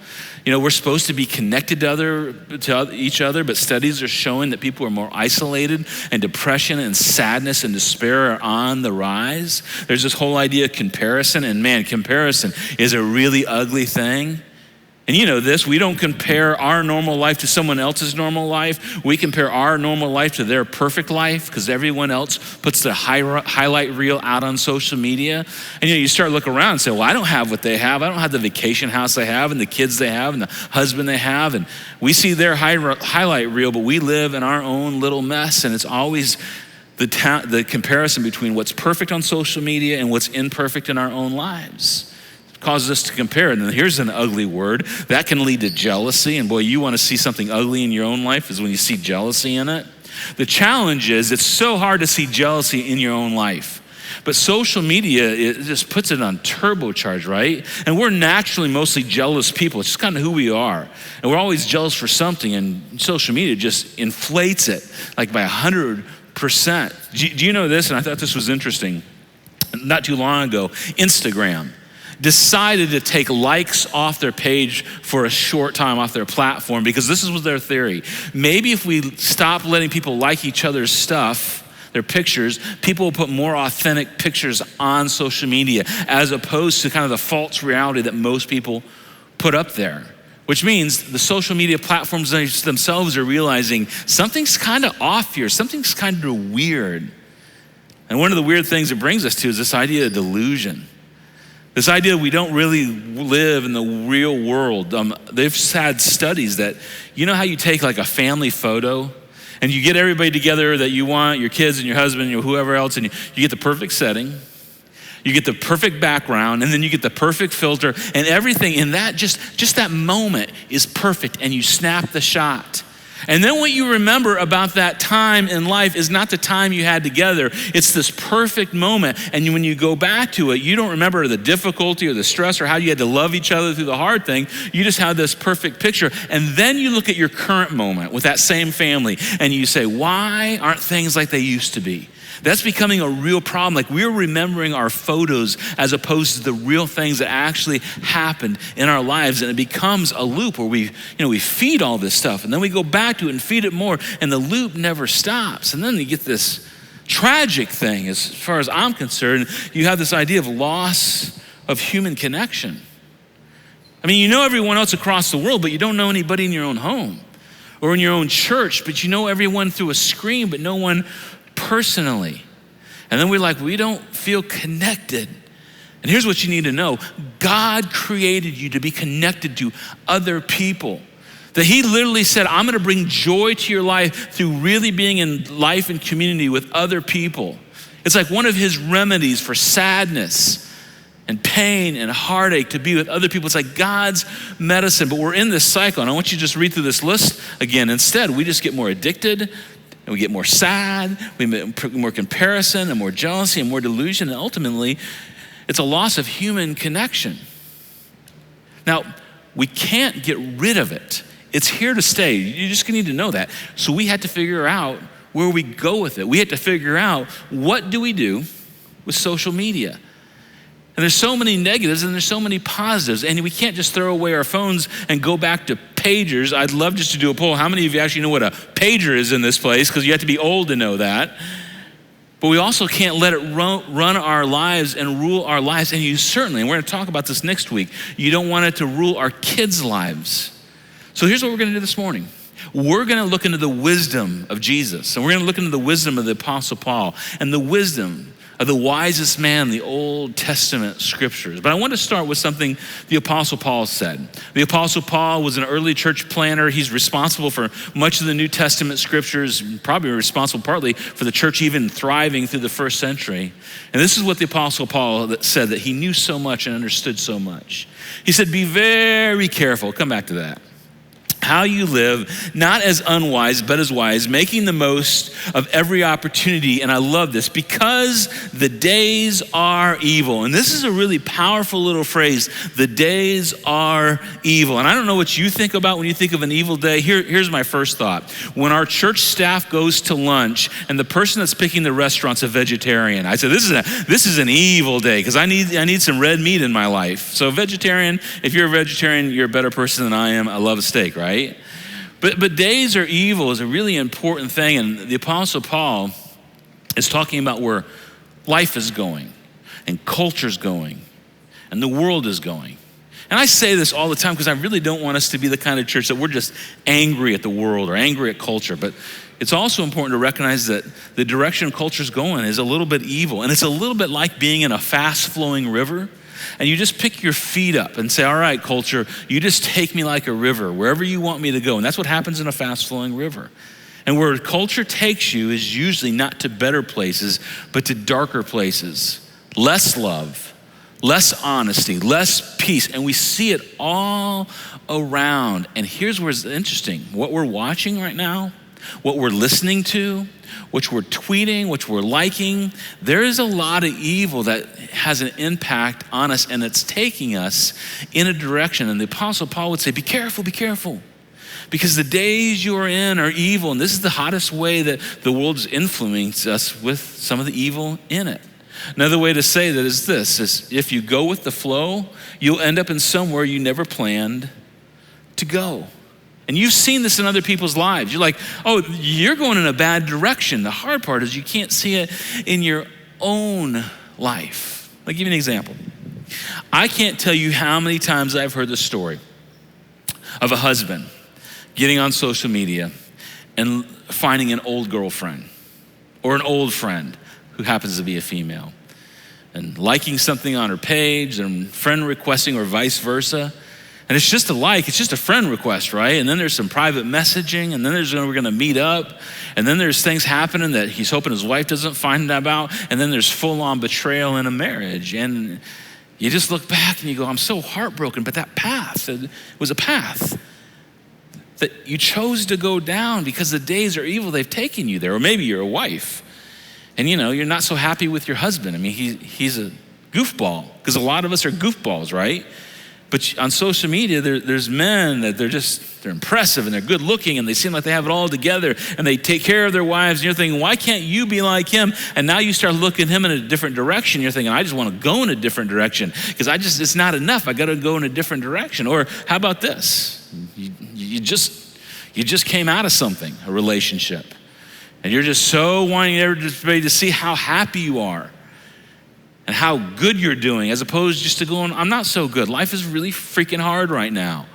We're supposed to be connected to each other, but studies are showing that people are more isolated, and depression and sadness and despair are on the rise. There's this whole idea of comparison, and man, comparison is a really ugly thing. And you know this, we don't compare our normal life to someone else's normal life. We compare our normal life to their perfect life because everyone else puts their highlight reel out on social media. And you start to look around and say, well, I don't have what they have. I don't have the vacation house they have and the kids they have and the husband they have. And we see their highlight reel, but we live in our own little mess. And it's always the comparison between what's perfect on social media and what's imperfect in our own lives. Causes us to compare. And then here's an ugly word that can lead to jealousy. And boy, you want to see something ugly in your own life is when you see jealousy in it. The challenge is it's so hard to see jealousy in your own life. But social media, it just puts it on turbocharge, right? And we're naturally mostly jealous people. It's just kind of who we are. And we're always jealous for something, and social media just inflates it like by 100%. Do you know this? And I thought this was interesting. Not too long ago, Instagram decided to take likes off their page for a short time off their platform because this was their theory. Maybe if we stop letting people like each other's stuff, their pictures, people will put more authentic pictures on social media as opposed to kind of the false reality that most people put up there. Which means the social media platforms themselves are realizing something's kind of off here, something's kind of weird. And one of the weird things it brings us to is this idea of delusion. This idea we don't really live in the real world. They've had studies that, you know how you take like a family photo and you get everybody together that you want, your kids and your husband, and whoever else, and you get the perfect setting, you get the perfect background, and then you get the perfect filter, and everything in that, just that moment is perfect, and you snap the shot. And then what you remember about that time in life is not the time you had together. It's this perfect moment. And when you go back to it, you don't remember the difficulty or the stress or how you had to love each other through the hard thing. You just have this perfect picture. And then you look at your current moment with that same family and you say, why aren't things like they used to be? That's becoming a real problem. Like we're remembering our photos as opposed to the real things that actually happened in our lives. And it becomes a loop where we feed all this stuff and then we go back to it and feed it more and the loop never stops. And then you get this tragic thing as far as I'm concerned. You have this idea of loss of human connection. I mean, you know everyone else across the world, but you don't know anybody in your own home or in your own church, but you know everyone through a screen, but no one personally. And then we don't feel connected. And here's what you need to know. God created you to be connected to other people. That he literally said, I'm gonna bring joy to your life through really being in life and community with other people. It's like one of his remedies for sadness and pain and heartache to be with other people. It's like God's medicine, but we're in this cycle. And I want you to just read through this list again. Instead, we just get more addicted, and we get more sad, we get more comparison and more jealousy and more delusion, and ultimately, it's a loss of human connection. Now, we can't get rid of it. It's here to stay. You just need to know that. So we had to figure out where we go with it. We had to figure out what do we do with social media. And there's so many negatives and there's so many positives, and we can't just throw away our phones and go back to pagers. I'd love just to do a poll. How many of you actually know what a pager is in this place? Because you have to be old to know that. But we also can't let it run our lives and rule our lives. And you certainly, and we're going to talk about this next week, you don't want it to rule our kids' lives. So here's what we're going to do this morning. We're going to look into the wisdom of Jesus. And we're going to look into the wisdom of the Apostle Paul and the wisdom of the wisest man in the Old Testament scriptures. But I want to start with something the Apostle Paul said. The Apostle Paul was an early church planter. He's responsible for much of the New Testament scriptures, probably responsible partly for the church even thriving through the first century. And this is what the Apostle Paul said, that he knew so much and understood so much. He said, be very careful, come back to that, how you live, not as unwise, but as wise, making the most of every opportunity. And I love this, because the days are evil. And this is a really powerful little phrase, the days are evil. And I don't know what you think about when you think of an evil day. Here's my first thought. When our church staff goes to lunch and the person that's picking the restaurant's a vegetarian, I said, this is an evil day, because I need some red meat in my life. So vegetarian, if you're a vegetarian, you're a better person than I am. I love a steak, right? But days are evil is a really important thing, and the Apostle Paul is talking about where life is going, and culture's going, and the world is going. And I say this all the time because I really don't want us to be the kind of church that we're just angry at the world or angry at culture. But it's also important to recognize that the direction culture's going is a little bit evil. And it's a little bit like being in a fast-flowing river. And you just pick your feet up and say, all right, culture, you just take me like a river, wherever you want me to go. And that's what happens in a fast-flowing river. And where culture takes you is usually not to better places, but to darker places. Less love, less honesty, less peace. And we see it all around. And here's where it's interesting. What we're watching right now, what we're listening to, which we're tweeting, which we're liking, there is a lot of evil that has an impact on us, and it's taking us in a direction. And the Apostle Paul would say, be careful, because the days you are in are evil. And this is the hottest way that the world's influenced us, with some of the evil in it. Another way to say that is this, is if you go with the flow, you'll end up in somewhere you never planned to go. And you've seen this in other people's lives. You're like, oh, you're going in a bad direction. The hard part is you can't see it in your own life. I'll give you an example. I can't tell you how many times I've heard the story of a husband getting on social media and finding an old girlfriend or an old friend who happens to be a female and liking something on her page and friend requesting or vice versa. And it's just a like, it's just a friend request, right? And then there's some private messaging, and then we're gonna meet up, and then there's things happening that he's hoping his wife doesn't find out, and then there's full-on betrayal in a marriage. And you just look back and you go, I'm so heartbroken, but that path, it was a path that you chose to go down because the days are evil, they've taken you there. Or maybe you're a wife, and you're not so happy with your husband. I mean, he's a goofball, because a lot of us are goofballs, right? But on social media, there's men that they're impressive and they're good looking and they seem like they have it all together and they take care of their wives, and you're thinking, why can't you be like him? And now you start looking at him in a different direction. You're thinking, I just want to go in a different direction because it's not enough. I got to go in a different direction. Or how about this? You just came out of something, a relationship, and you're just so wanting everybody to see how happy you are and how good you're doing, as opposed just to going, I'm not so good. Life is really freaking hard right now.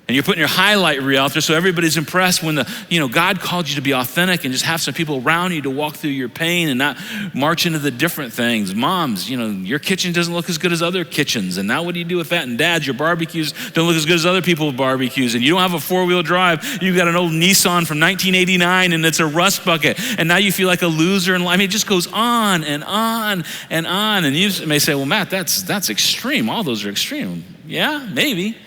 And you're putting your highlight reel out there so everybody's impressed when God called you to be authentic and just have some people around you to walk through your pain and not march into the different things. Moms, your kitchen doesn't look as good as other kitchens. And now what do you do with that? And dads, your barbecues don't look as good as other people's barbecues. And you don't have a 4-wheel drive. You've got an old Nissan from 1989 and it's a rust bucket. And now you feel like a loser in life. I mean, it just goes on and on and on. And you may say, well, Matt, that's extreme. All those are extreme. Yeah, maybe.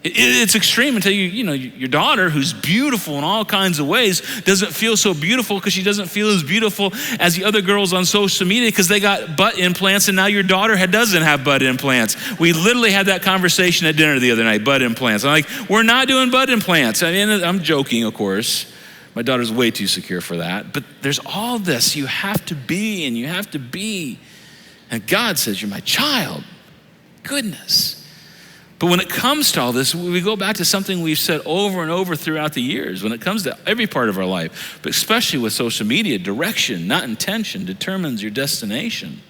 It's extreme until your daughter, who's beautiful in all kinds of ways, doesn't feel so beautiful because she doesn't feel as beautiful as the other girls on social media because they got butt implants, and now your daughter doesn't have butt implants. We literally had that conversation at dinner the other night, butt implants. I'm like, we're not doing butt implants. I mean, I'm joking, of course. My daughter's way too secure for that. But there's all this. You have to be, and you have to be. And God says, you're my child. Goodness. But when it comes to all this, we go back to something we've said over and over throughout the years. When it comes to every part of our life, but especially with social media, direction, not intention, determines your destination.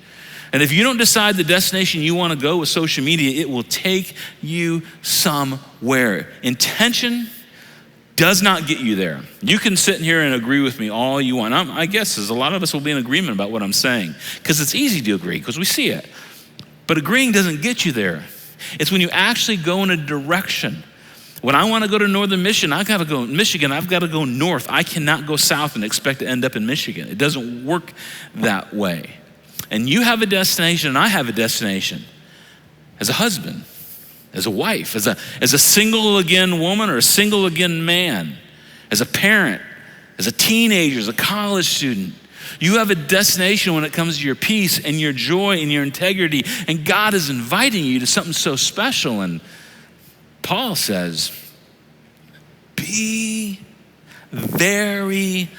And if you don't decide the destination you want to go with social media, it will take you somewhere. Intention does not get you there. You can sit in here and agree with me all you want. I guess a lot of us will be in agreement about what I'm saying because it's easy to agree because we see it. But agreeing doesn't get you there. It's when you actually go in a direction. When I want to go to northern Michigan, I've got to go north. I cannot go south and expect to end up in Michigan. It doesn't work that way. And you have a destination and I have a destination. As a husband, as a wife, as a single again woman or a single again man, as a parent, as a teenager, as a college student. You have a destination when it comes to your peace and your joy and your integrity. And God is inviting you to something so special. And Paul says, be very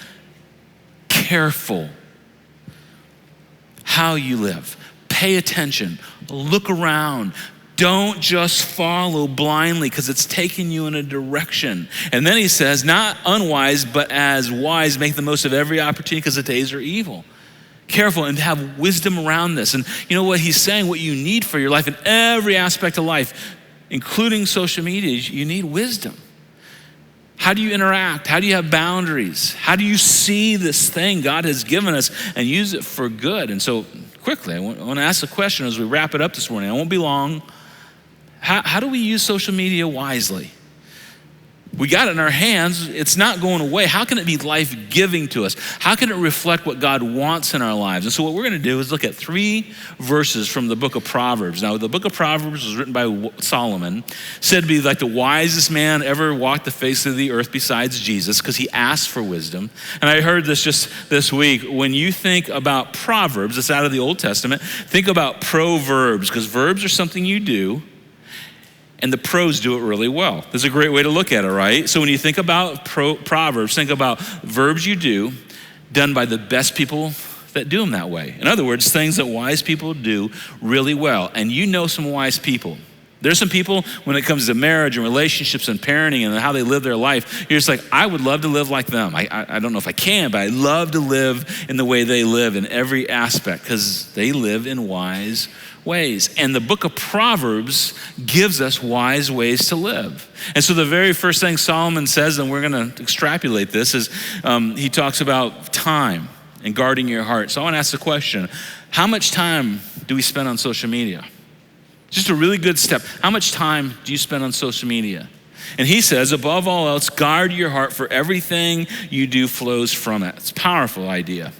careful how you live. Pay attention. Look around. Don't just follow blindly because it's taking you in a direction. And then he says, not unwise, but as wise, make the most of every opportunity because the days are evil. Careful and have wisdom around this. And you know what he's saying, what you need for your life in every aspect of life, including social media, you need wisdom. How do you interact? How do you have boundaries? How do you see this thing God has given us and use it for good? And so quickly, I want to ask a question as we wrap it up this morning. I won't be long. How do we use social media wisely? We got it in our hands. It's not going away. How can it be life-giving to us? How can it reflect what God wants in our lives? And so what we're going to do is look at 3 verses from the book of Proverbs. Now, the book of Proverbs was written by Solomon, said to be like the wisest man ever walked the face of the earth besides Jesus, because he asked for wisdom. And I heard this just this week. When you think about Proverbs, it's out of the Old Testament, think about proverbs, because verbs are something you do, and the pros do it really well. There's a great way to look at it, right? So when you think about Proverbs, think about verbs you do done by the best people that do them that way. In other words, things that wise people do really well. And you know some wise people. There's some people, when it comes to marriage and relationships and parenting and how they live their life, you're just like, I would love to live like them. I don't know if I can, but I love to live in the way they live in every aspect, because they live in wise ways. And the book of Proverbs gives us wise ways to live. And so the very first thing Solomon says, and we're going to extrapolate this, is he talks about time and guarding your heart. So I want to ask the question, how much time do we spend on social media? Just a really good step. How much time do you spend on social media? And he says, above all else, guard your heart, for everything you do flows from it. It's a powerful idea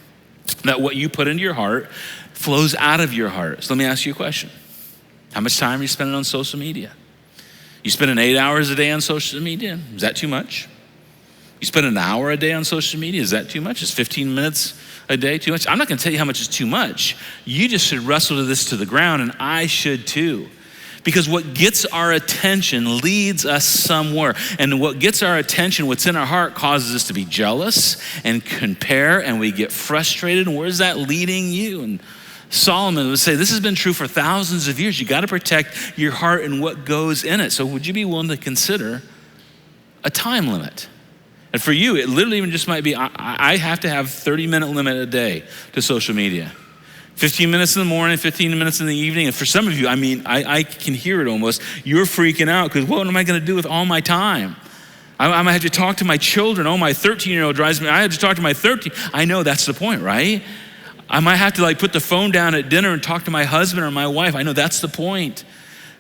that what you put into your heart flows out of your heart. So let me ask you a question. How much time are you spending on social media? You spending 8 hours a day on social media? Is that too much? You spend an hour a day on social media? Is that too much? Is 15 minutes a day too much? I'm not going to tell you how much is too much. You just should wrestle this to the ground, and I should too. Because what gets our attention leads us somewhere. And what gets our attention, what's in our heart, causes us to be jealous and compare, and we get frustrated. And where's that leading you? And Solomon would say, this has been true for thousands of years. You got to protect your heart and what goes in it. So would you be willing to consider a time limit? And for you, it literally even just might be, I have to have 30-minute limit a day to social media. 15 minutes in the morning, 15 minutes in the evening. And for some of you, I can hear it almost. You're freaking out because what am I going to do with all my time? I might have to talk to my children. Oh, my 13-year-old drives me. I have to talk to my 13. I know that's the point, right? I might have to put the phone down at dinner and talk to my husband or my wife. I know that's the point.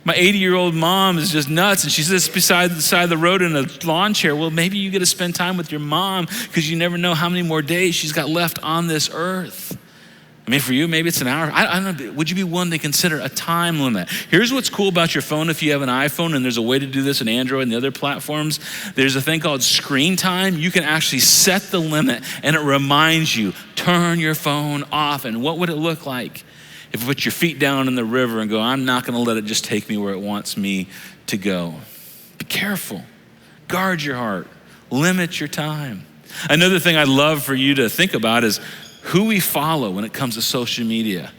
My 80-year-old mom is just nuts, and she sits beside the side of the road in a lawn chair. Well, maybe you get to spend time with your mom, because you never know how many more days she's got left on this earth. For you, maybe it's an hour. I don't know. Would you be willing to consider a time limit? Here's what's cool about your phone if you have an iPhone, and there's a way to do this in Android and the other platforms. There's a thing called screen time. You can actually set the limit, and it reminds you, turn your phone off. And what would it look like if you put your feet down in the river and go, I'm not going to let it just take me where it wants me to go? Be careful. Guard your heart. Limit your time. Another thing I'd love for you to think about is who we follow when it comes to social media.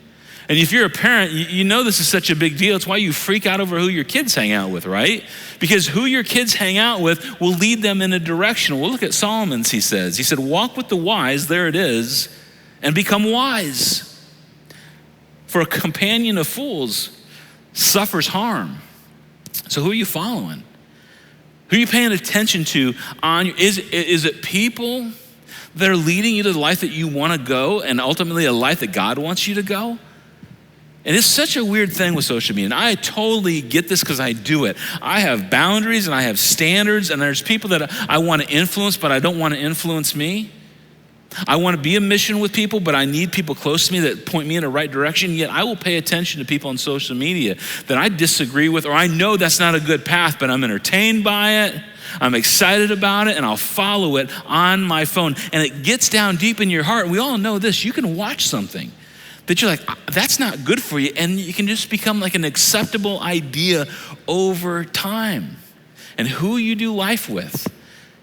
And if you're a parent, you know this is such a big deal. It's why you freak out over who your kids hang out with, right? Because who your kids hang out with will lead them in a direction. Well, look at Solomon's, he says. He said, walk with the wise, there it is, and become wise. For a companion of fools suffers harm. So who are you following? Who are you paying attention to? Is it people that are leading you to the life that you want to go, and ultimately a life that God wants you to go? And it's such a weird thing with social media. And I totally get this because I do it. I have boundaries and I have standards, and there's people that I want to influence, but I don't want to influence me. I want to be a mission with people, but I need people close to me that point me in the right direction. Yet I will pay attention to people on social media that I disagree with, or I know that's not a good path, but I'm entertained by it. I'm excited about it, and I'll follow it on my phone. And it gets down deep in your heart. We all know this. You can watch something that you're like, that's not good for you, and you can just become like an acceptable idea over time. And who you do life with,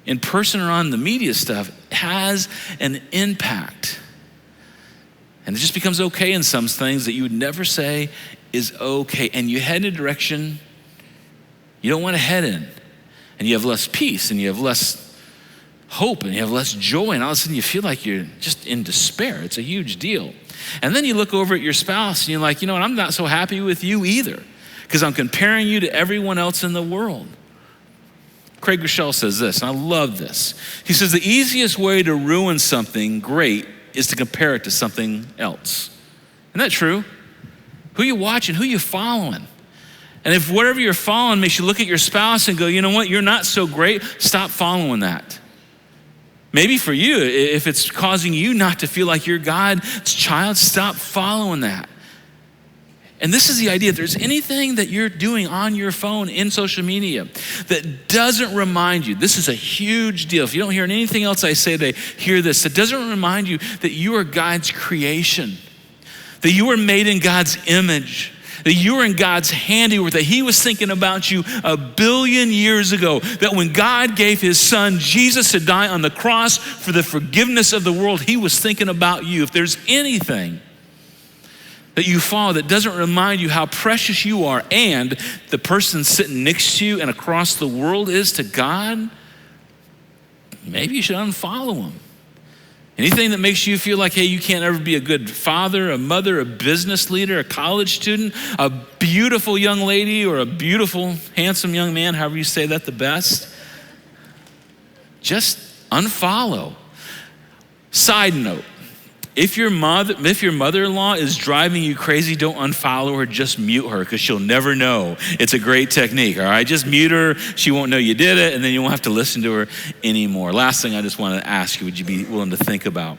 in person or on the media stuff, has an impact. And it just becomes okay in some things that you would never say is okay. And you head in a direction you don't want to head in. And you have less peace, and you have less hope and you have less joy, and all of a sudden you feel like you're just in despair. It's a huge deal. And then you look over at your spouse and you're like, you know what, I'm not so happy with you either because I'm comparing you to everyone else in the world. Craig Rochelle says this, and I love this. He says the easiest way to ruin something great is to compare it to something else. Isn't that true? Who you watching? Who you following? And if whatever you're following makes you look at your spouse and go, you know what, you're not so great, stop following that. Maybe for you, if it's causing you not to feel like you're God's child, stop following that. And this is the idea. If there's anything that you're doing on your phone, in social media, that doesn't remind you, this is a huge deal. If you don't hear anything else I say today, hear this. That doesn't remind you that you are God's creation, that you were made in God's image, that you were in God's handiwork, that he was thinking about you 1 billion years ago, that when God gave his son Jesus to die on the cross for the forgiveness of the world, he was thinking about you. If there's anything that you follow that doesn't remind you how precious you are and the person sitting next to you and across the world is to God, maybe you should unfollow him. Anything that makes you feel like, hey, you can't ever be a good father, a mother, a business leader, a college student, a beautiful young lady, or a beautiful, handsome young man, however you say that the best, just unfollow. Side note, if your mother-in-law is driving you crazy, don't unfollow her, just mute her because she'll never know. It's a great technique, all right? Just mute her, she won't know you did it, and then you won't have to listen to her anymore. Last thing I just want to ask you, would you be willing to think about?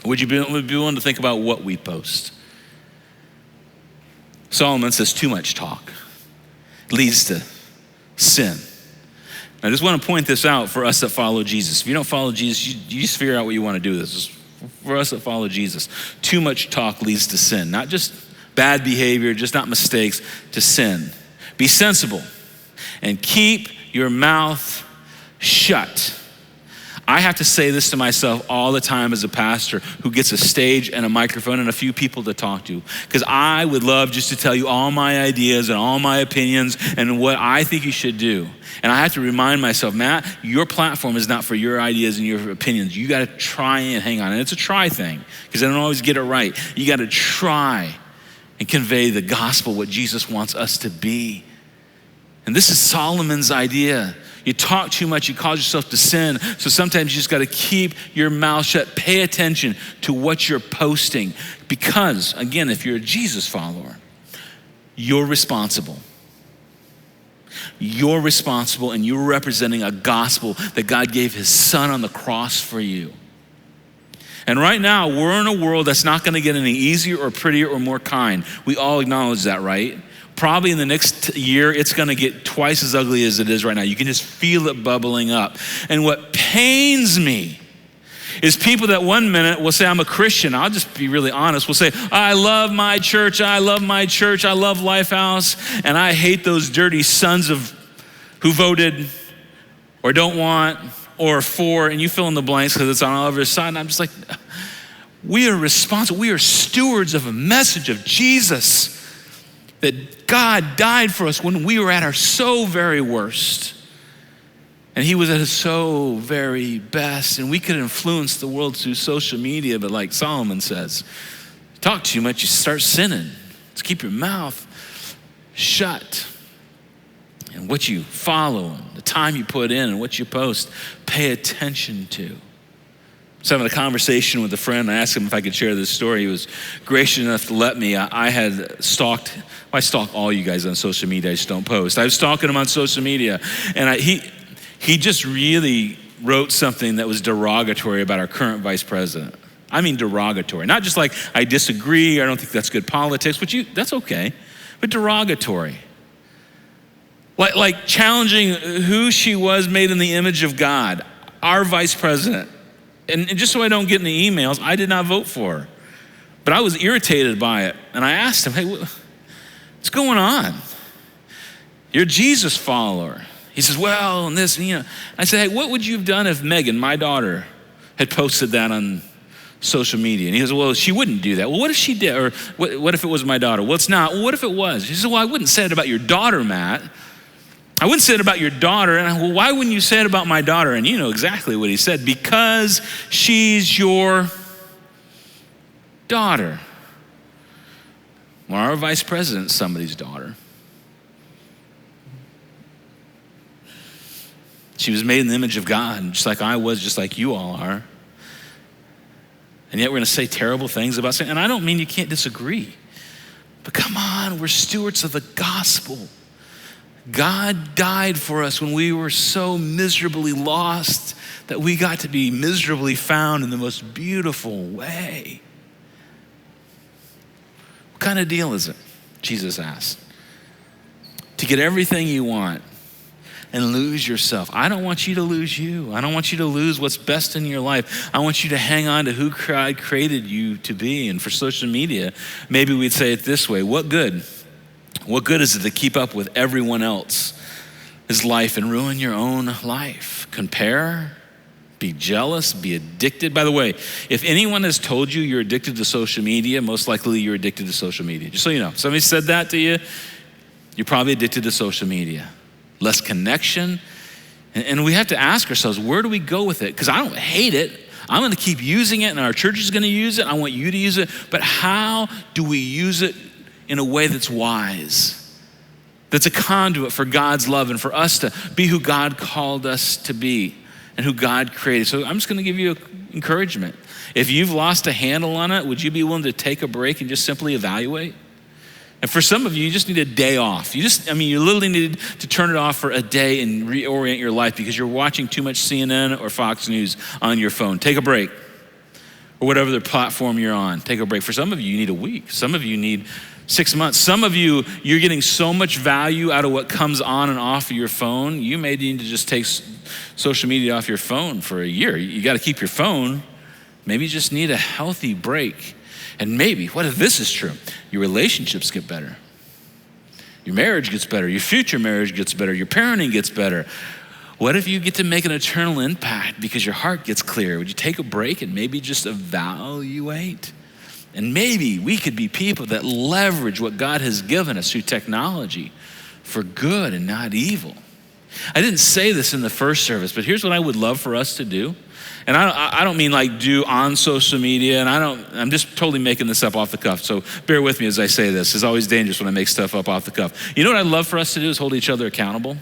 Would you be willing to think about what we post? Solomon says too much talk leads to sin. I just want to point this out for us that follow Jesus. If you don't follow Jesus, you just figure out what you want to do with this. For us that follow Jesus, too much talk leads to sin. Not just bad behavior, just not mistakes, to sin. Be sensible and keep your mouth shut. I have to say this to myself all the time as a pastor who gets a stage and a microphone and a few people to talk to, because I would love just to tell you all my ideas and all my opinions and what I think you should do. And I have to remind myself, Matt, your platform is not for your ideas and your opinions. You got to try and hang on. And it's a try thing because I don't always get it right. You got to try and convey the gospel, what Jesus wants us to be. And this is Solomon's idea. You talk too much, you cause yourself to sin. So sometimes you just got to keep your mouth shut. Pay attention to what you're posting. Because, again, if you're a Jesus follower, you're responsible. You're responsible, and you're representing a gospel that God gave his son on the cross for you. And right now, we're in a world that's not going to get any easier or prettier or more kind. We all acknowledge that, right? Probably in the next year, it's going to get twice as ugly as it is right now. You can just feel it bubbling up. And what pains me is people that one minute will say, I'm a Christian. I'll just be really honest. Will say, I love my church. I love my church. I love Lifehouse. And I hate those dirty sons of who voted or don't want or for, and you fill in the blanks because it's on all other side. And I'm just like, we are responsible. We are stewards of a message of Jesus, that God died for us when we were at our so very worst. And he was at his so very best. And we could influence the world through social media, but like Solomon says, talk too much, you start sinning. Let's keep your mouth shut. And what you follow, and the time you put in, and what you post, pay attention to. I was having a conversation with a friend. I asked him if I could share this story. He was gracious enough to let me. I stalk all you guys on social media. I just don't post. I was stalking him on social media, and he just really wrote something that was derogatory about our current vice president. I mean derogatory. Not just like, I disagree, I don't think that's good politics, but that's okay. But derogatory. Like challenging who she was, made in the image of God, our vice president. And just so I don't get any emails, I did not vote for her. But I was irritated by it. And I asked him, hey, what's going on? You're a Jesus follower. He says, well, and this, and I said, hey, what would you have done if Megan, my daughter, had posted that on social media? And he goes, well, she wouldn't do that. Well, what if she did? Or what if it was my daughter? Well, it's not. Well, what if it was? He said, well, I wouldn't say it about your daughter, Matt. I wouldn't say it about your daughter. And well, why wouldn't you say it about my daughter? And you know exactly what he said. Because she's your daughter. Well, our vice president's somebody's daughter. She was made in the image of God, just like I was, just like you all are. And yet we're going to say terrible things about sin. And I don't mean you can't disagree. But come on, we're stewards of the gospel. God died for us when we were so miserably lost that we got to be miserably found in the most beautiful way. What kind of deal is it? Jesus asked. To get everything you want and lose yourself. I don't want you to lose you. I don't want you to lose what's best in your life. I want you to hang on to who God created you to be. And for social media, maybe we'd say it this way. What good? What good is it to keep up with everyone else's life and ruin your own life? Compare, be jealous, be addicted. By the way, if anyone has told you you're addicted to social media, most likely you're addicted to social media. Just so you know, somebody said that to you, you're probably addicted to social media. Less connection. And we have to ask ourselves, where do we go with it? Because I don't hate it. I'm going to keep using it, and our church is going to use it. I want you to use it. But how do we use it in a way that's wise? That's a conduit for God's love and for us to be who God called us to be and who God created. So I'm just going to give you encouragement. If you've lost a handle on it, would you be willing to take a break and just simply evaluate? And for some of you, you just need a day off. You literally need to turn it off for a day and reorient your life because you're watching too much CNN or Fox News on your phone. Take a break. Or whatever the platform you're on, take a break. For some of you, you need a week. Some of you need 6 months. Some of you, you're getting so much value out of what comes on and off of your phone, you may need to just take social media off your phone for a year. You got to keep your phone. Maybe you just need a healthy break. And maybe, what if this is true? Your relationships get better. Your marriage gets better. Your future marriage gets better. Your parenting gets better. What if you get to make an eternal impact because your heart gets clear? Would you take a break and maybe just evaluate? And maybe we could be people that leverage what God has given us through technology for good and not evil. I didn't say this in the first service, but here's what I would love for us to do. And I don't mean like do on social media, and I'm just totally making this up off the cuff. So bear with me as I say this. It's always dangerous when I make stuff up off the cuff. You know what I'd love for us to do is hold each other accountable.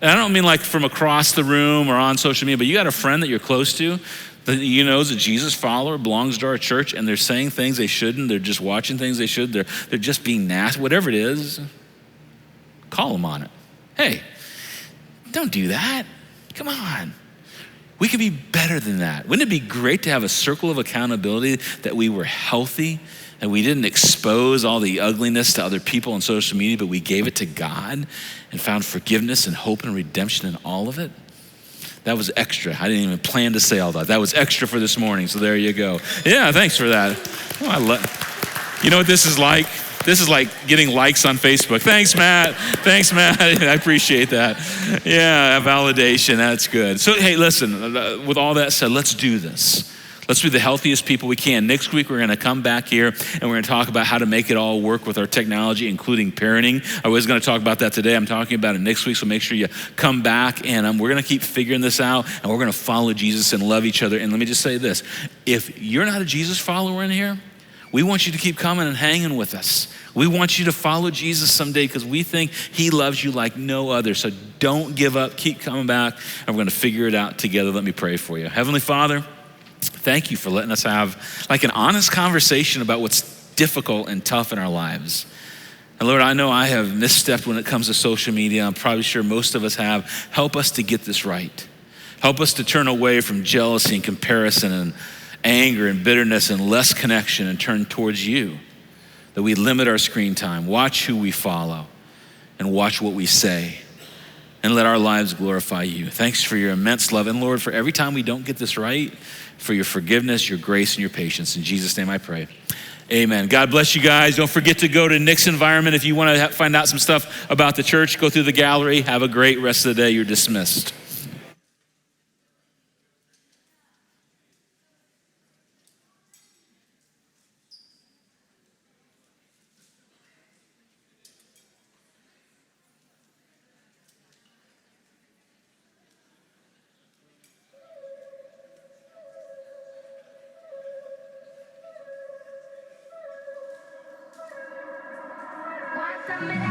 And I don't mean like from across the room or on social media, but you got a friend that you're close to that you know is a Jesus follower, belongs to our church, and they're saying things they shouldn't. They're just watching things they should. They're just being nasty. Whatever it is, call them on it. Hey, don't do that. Come on. We can be better than that. Wouldn't it be great to have a circle of accountability that we were healthy and we didn't expose all the ugliness to other people on social media, but we gave it to God and found forgiveness and hope and redemption in all of it? That was extra. I didn't even plan to say all that. That was extra for this morning, so there you go. Yeah, thanks for that. You know what this is like? This is like getting likes on Facebook. Thanks, Matt. Thanks, Matt. I appreciate that. Yeah, validation. That's good. So, hey, listen, with all that said, let's do this. Let's be the healthiest people we can. Next week, we're going to come back here and we're going to talk about how to make it all work with our technology, including parenting. I was going to talk about that today. I'm talking about it next week, so make sure you come back. And we're going to keep figuring this out, and we're going to follow Jesus and love each other. And let me just say this. If you're not a Jesus follower in here, we want you to keep coming and hanging with us. We want you to follow Jesus someday because we think he loves you like no other. So don't give up. Keep coming back, and we're going to figure it out together. Let me pray for you. Heavenly Father, thank you for letting us have like an honest conversation about what's difficult and tough in our lives. And Lord, I know I have misstepped when it comes to social media. I'm probably sure most of us have. Help us to get this right. Help us to turn away from jealousy and comparison and anger and bitterness and less connection and turn towards you. That we limit our screen time, watch who we follow, and watch what we say, and let our lives glorify you. Thanks for your immense love. And Lord, for every time we don't get this right, for your forgiveness, your grace, and your patience. In Jesus' name I pray. Amen. God bless you guys. Don't forget to go to Nick's Environment. If you want to find out some stuff about the church, go through the gallery. Have a great rest of the day. You're dismissed. submit